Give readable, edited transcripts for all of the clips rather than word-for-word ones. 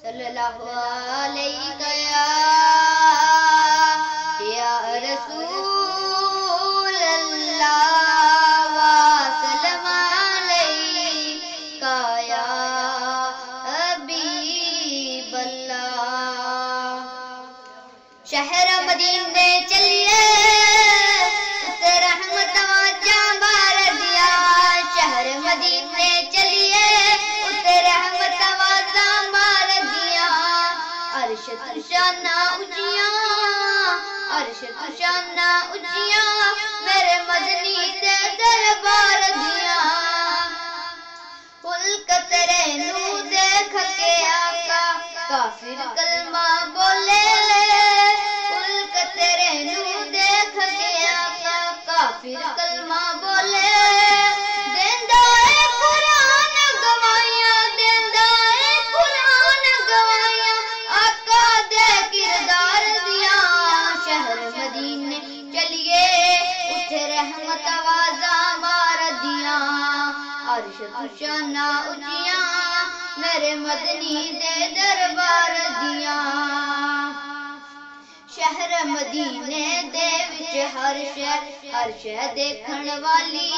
صلی اللہ علیہ یا رسول اللہ وسلم علیکہ یا حبیب اللہ۔ شہر مدینے چلیے رحمت جاں بار دیا، شہر مدینے چلیے رحمت جاں بار دیا، عرش تو شانہ اونچیاں، عرش تو شانہ اونچیاں میرے مدنی دے دربار دیا، ملک تیرے نو دیکھ کے آقا کافر کلمہ بولے، ملک تیرے نو دیکھ کے آقا کافر کلمہ بولے، دیندا اے قرآن گوائیاں، دیندا اے قرآن گوائیاں آقا دے کردار دیا، شہر مدینے چلیے اتھے رحمت آوازاں مار دیا، عرش تو شانہ اونچیاں میرے مدنی دے دربار دیا، شہر مدینے دے وچ ہر شے دیکھن والی،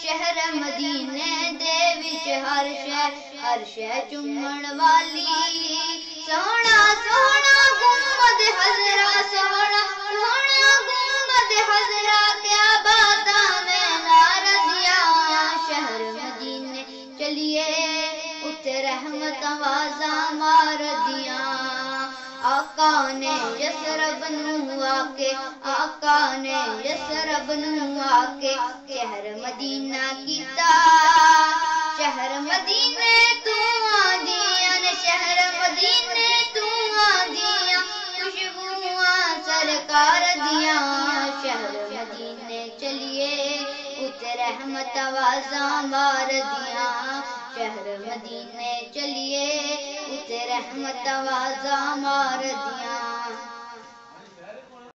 شہر مدینے دے وچ ہر شے چومن والی، سوہنا سوہنا گنبد خضرا، سوہنا سوہنا گنبد خضرا کیا باتاں میں نار دیا، شہر مدینے چلیے اتھے رحمت آوازاں مار دیا، آقا نے یثرب نو آکے، آقا نے یثرب نو آکے شہر مدینہ کیتا، شہر مدینے تو آندیاں نے، شہر مدینے تو آندیاں خوشبوواں سرکار دیاں، شہر مدینے چلیے اتھے رحمت آوازاں مار دیاں، شہر مدینے چلیے اتھے رحمت آوازاں مار دیاں۔